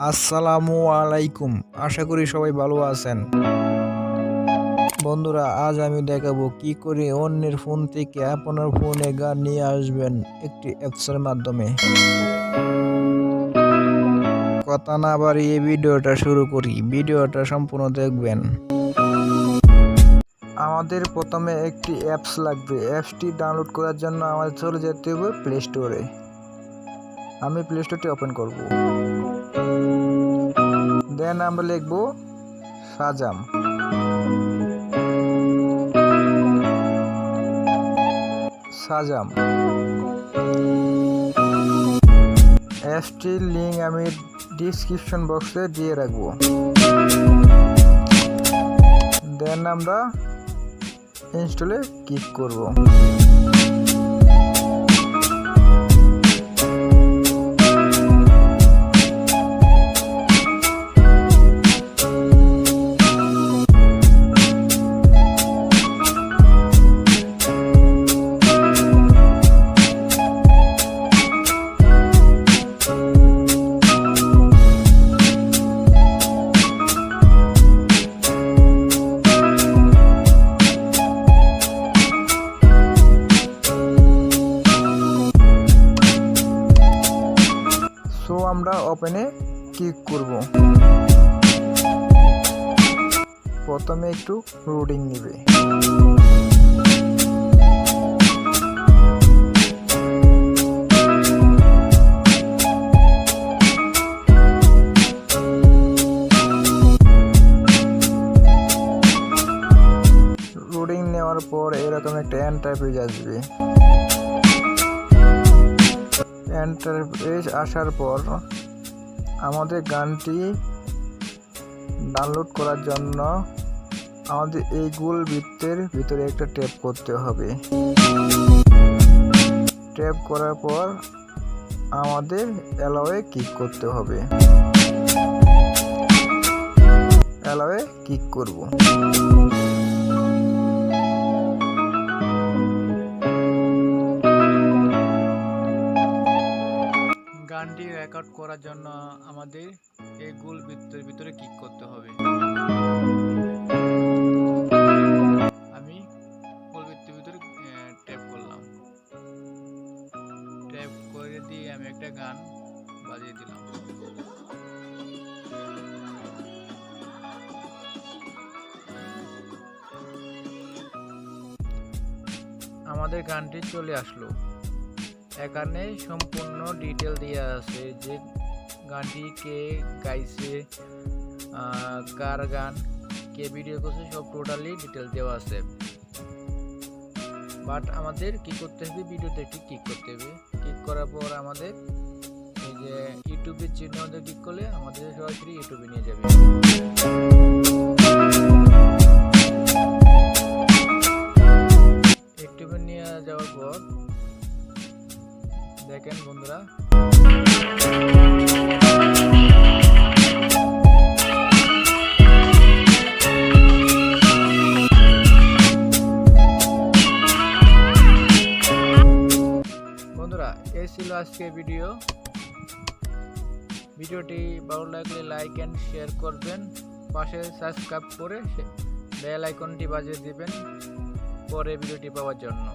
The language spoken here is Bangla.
আসসালামুআলাইকুম, আশা করি সবাই ভালো আছেন। বন্ধুরা, আজ আমি দেখাবো কি করে অন্যের ফোন থেকে আপনার ফোনে গান নিয়ে আসবেন একটি অ্যাপসের মাধ্যমে। কথা না বাড়িয়ে ভিডিওটা শুরু করি, ভিডিওটা সম্পূর্ণ দেখবেন। আমাদের প্রথমে একটি অ্যাপস লাগবে। অ্যাপসটি ডাউনলোড করার জন্য আমাদের চলে যেতে হবে প্লে স্টোরে। আমি প্লে স্টোরটি ওপেন করব। দেন আমরা লিখব shazam। অ্যাপসটির লিঙ্ক আমি ডিসক্রিপশন বক্সে দিয়ে রাখবো। দেন আমরা ইনস্টলে ক্লিক করব। আমরা ওপেনে ক্লিক করব। প্রথমে একটু লোডিং নেবে। লোডিং নেওয়ার পর এরকম একটা ইন্টারফেস আসবে। ইন্টারফেস আসার পর আমাদের গানটি ডাউনলোড করার জন্য আমাদের এই গোল বৃত্তের ভিতরে একটা ট্যাপ করতে হবে। ট্যাপ করার পর আমাদের অ্যালাওয়ে ক্লিক করতে হবে। অ্যালাওয়ে ক্লিক করব। গানটি রেকর্ড করার জন্য আমাদের এই গোল বৃত্তের ভিতরে ক্লিক করতে হবে। আমি গোল বৃত্তের ভিতরে ট্যাপ করলাম। ট্যাপ করে দিয়ে আমি একটা গান বাজিয়ে দিলাম। আমাদের গানটি চলে আসলো। এখানে সম্পূর্ণ ডিটেল দেওয়া আছে যে গানটি কে গাইছে, কার গান, কে ভিডিও করছে, সব টোটালি ডিটেল দেওয়া আছে। বাট আমাদের কি করতে হবে, ভিডিওতে একটি ক্লিক করতে হবে। ক্লিক করার পর আমাদের এই যে ইউটিউবের চিহ্ন ক্লিক করলে আমাদের সরাসরি ইউটিউবে নিয়ে যাবে। ইউটিউবে নিয়ে যাওয়ার পর দেখেন বন্ধুরা, এই ছিল আজকের ভিডিওটি ভালো লাগলে লাইক এন্ড শেয়ার করবেন, পাশে সাবস্ক্রাইব করে বেল আইকনটি বাজিয়ে দিবেন পরে ভিডিওটি পাওয়ার জন্য।